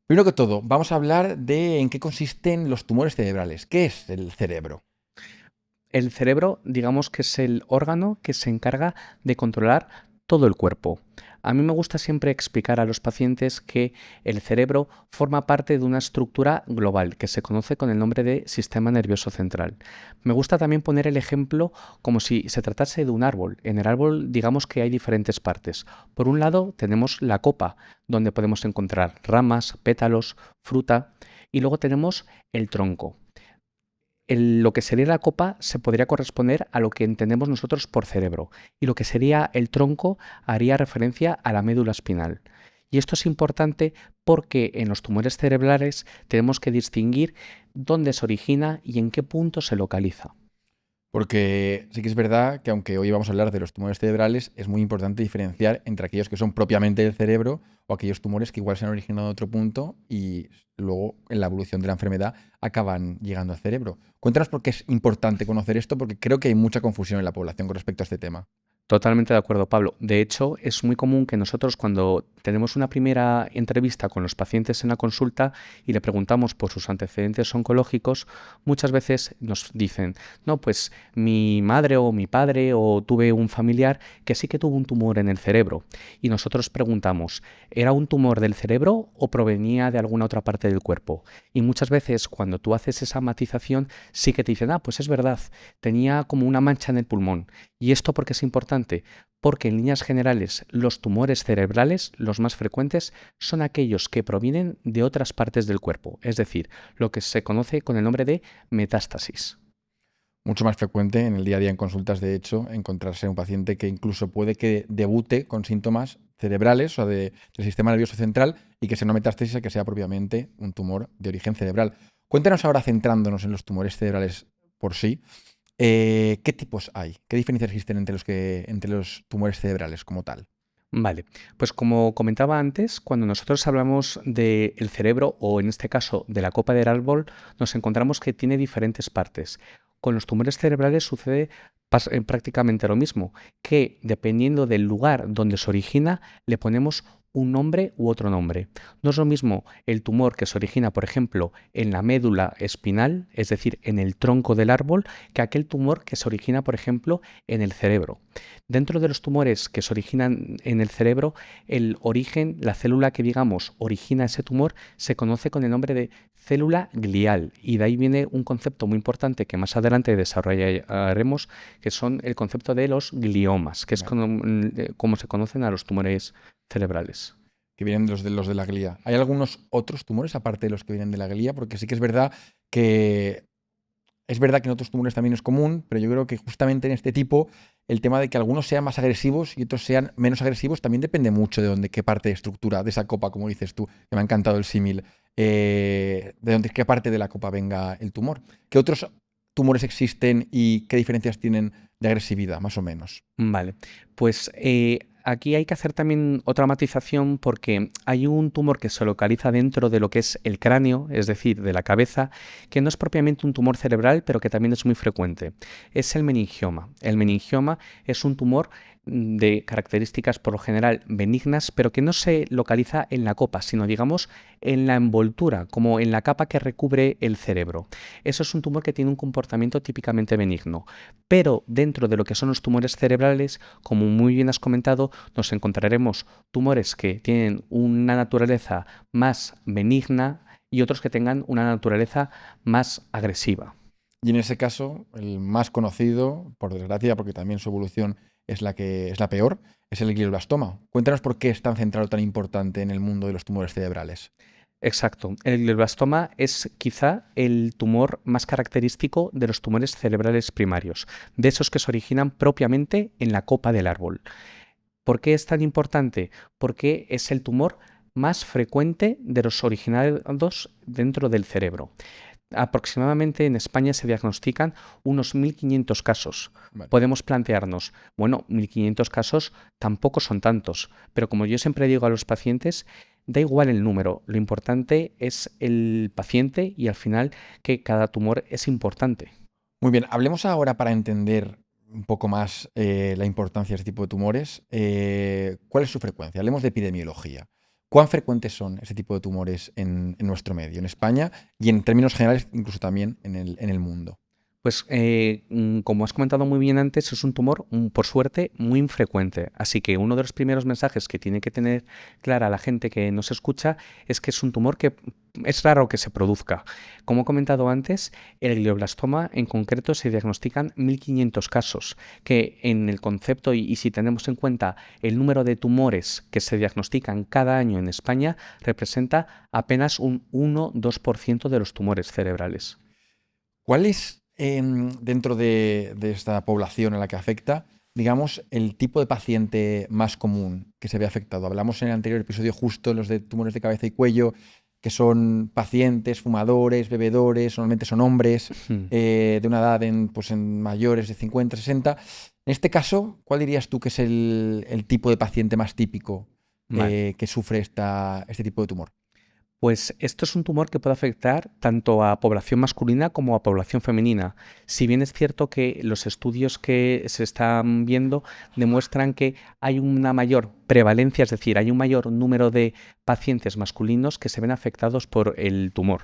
Primero que todo, vamos a hablar de en qué consisten los tumores cerebrales. ¿Qué es el cerebro? El cerebro, digamos que es el órgano que se encarga de controlar todo el cuerpo. A mí me gusta siempre explicar a los pacientes que el cerebro forma parte de una estructura global que se conoce con el nombre de sistema nervioso central. Me gusta también poner el ejemplo como si se tratase de un árbol. En el árbol, digamos que hay diferentes partes. Por un lado tenemos la copa, donde podemos encontrar ramas, pétalos, fruta, y luego tenemos el tronco. Lo que sería la copa se podría corresponder a lo que entendemos nosotros por cerebro, y lo que sería el tronco haría referencia a la médula espinal. Y esto es importante porque en los tumores cerebrales tenemos que distinguir dónde se origina y en qué punto se localiza. Porque sí que es verdad que aunque hoy vamos a hablar de los tumores cerebrales, es muy importante diferenciar entre aquellos que son propiamente del cerebro o aquellos tumores que igual se han originado en otro punto y luego en la evolución de la enfermedad acaban llegando al cerebro. Cuéntanos por qué es importante conocer esto, porque creo que hay mucha confusión en la población con respecto a este tema. Totalmente de acuerdo, Pablo. De hecho, es muy común que nosotros cuando tenemos una primera entrevista con los pacientes en la consulta y le preguntamos por sus antecedentes oncológicos, muchas veces nos dicen, no, pues mi madre o mi padre o tuve un familiar que sí que tuvo un tumor en el cerebro. Y nosotros preguntamos, ¿era un tumor del cerebro o provenía de alguna otra parte del cuerpo? Y muchas veces cuando tú haces esa matización, sí que te dicen, ah, pues es verdad, tenía como una mancha en el pulmón. ¿Y esto por qué es importante? Porque en líneas generales los tumores cerebrales, los más frecuentes, son aquellos que provienen de otras partes del cuerpo, es decir, lo que se conoce con el nombre de metástasis. Mucho más frecuente en el día a día en consultas, de hecho, encontrarse un paciente que incluso puede que debute con síntomas cerebrales o del sistema nervioso central y que sea una metástasis que sea propiamente un tumor de origen cerebral. Cuéntanos ahora, centrándonos en los tumores cerebrales por sí, ¿qué tipos hay? ¿Qué diferencias existen entre los tumores cerebrales como tal? Vale, pues como comentaba antes, cuando nosotros hablamos del cerebro o en este caso de la copa del árbol, nos encontramos que tiene diferentes partes. Con los tumores cerebrales sucede prácticamente lo mismo, que dependiendo del lugar donde se origina, le ponemos un nombre u otro nombre. No es lo mismo el tumor que se origina, por ejemplo, en la médula espinal, es decir, en el tronco del árbol, que aquel tumor que se origina, por ejemplo, en el cerebro. Dentro de los tumores que se originan en el cerebro, el origen, la célula que digamos origina ese tumor, se conoce con el nombre de célula glial. Y de ahí viene un concepto muy importante que más adelante desarrollaremos, que son el concepto de los gliomas, que es Vale. como se conocen a los tumores cerebrales. Que vienen de los de la glía. ¿Hay algunos otros tumores aparte de los que vienen de la glía? Porque sí que que es verdad que en otros tumores también es común, pero yo creo que justamente en este tipo el tema de que algunos sean más agresivos y otros sean menos agresivos también depende mucho de dónde, qué parte de estructura de esa copa, como dices tú, que me ha encantado el símil, de dónde, qué parte de la copa venga el tumor. ¿Qué otros tumores existen y qué diferencias tienen de agresividad, más o menos? Vale, pues aquí hay que hacer también otra matización porque hay un tumor que se localiza dentro de lo que es el cráneo, es decir, de la cabeza, que no es propiamente un tumor cerebral, pero que también es muy frecuente. Es el meningioma. El meningioma es un tumor de características por lo general benignas, pero que no se localiza en la copa, sino digamos en la envoltura, como en la capa que recubre el cerebro. Eso es un tumor que tiene un comportamiento típicamente benigno. Pero dentro de lo que son los tumores cerebrales, como muy bien has comentado, nos encontraremos tumores que tienen una naturaleza más benigna y otros que tengan una naturaleza más agresiva. Y en ese caso, el más conocido, por desgracia, porque también su evolución es la que es la peor, es el glioblastoma. Cuéntanos por qué es tan central o tan importante en el mundo de los tumores cerebrales. Exacto. El glioblastoma es quizá el tumor más característico de los tumores cerebrales primarios, de esos que se originan propiamente en la copa del árbol. ¿Por qué es tan importante? Porque es el tumor más frecuente de los originados dentro del cerebro. Aproximadamente en España se diagnostican unos 1.500 casos. Vale. Podemos plantearnos, bueno, 1.500 casos tampoco son tantos, pero como yo siempre digo a los pacientes, da igual el número, lo importante es el paciente y al final que cada tumor es importante. Muy bien, hablemos ahora para entender un poco más la importancia de este tipo de tumores. ¿Cuál es su frecuencia? Hablemos de epidemiología. ¿Cuán frecuentes son este tipo de tumores en nuestro medio, en España y en términos generales incluso también en el mundo? Pues como has comentado muy bien antes, es un tumor, por suerte, muy infrecuente. Así que uno de los primeros mensajes que tiene que tener clara la gente que nos escucha es que es un tumor que es raro que se produzca. Como he comentado antes, el glioblastoma en concreto se diagnostican 1.500 casos, que en el concepto y si tenemos en cuenta el número de tumores que se diagnostican cada año en España, representa apenas un 1-2% de los tumores cerebrales. ¿Cuál es, dentro de esta población a la que afecta, digamos, el tipo de paciente más común que se ve afectado? Hablamos en el anterior episodio justo de los de tumores de cabeza y cuello, que son pacientes, fumadores, bebedores, normalmente son hombres, de una edad pues en mayores de 50, 60. En este caso, ¿cuál dirías tú que es el tipo de paciente más típico Vale. que sufre este tipo de tumor? Pues esto es un tumor que puede afectar tanto a población masculina como a población femenina. Si bien es cierto que los estudios que se están viendo demuestran que hay una mayor prevalencia, es decir, hay un mayor número de pacientes masculinos que se ven afectados por el tumor.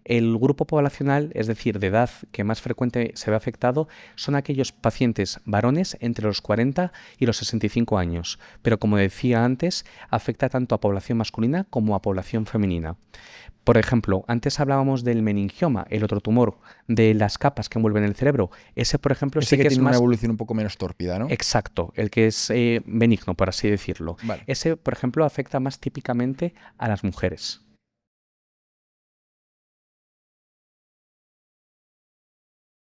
El grupo poblacional, es decir, de edad que más frecuente se ve afectado, son aquellos pacientes varones entre los 40 y los 65 años, pero como decía antes, afecta tanto a población masculina como a población femenina. Por ejemplo, antes hablábamos del meningioma, el otro tumor, de las capas que envuelven el cerebro. Ese, por ejemplo, Ese sí que que es tiene una más evolución un poco menos tórpida, ¿no? exacto, el que es benigno, por así decirlo. Vale. Ese, por ejemplo, afecta más típicamente a las mujeres.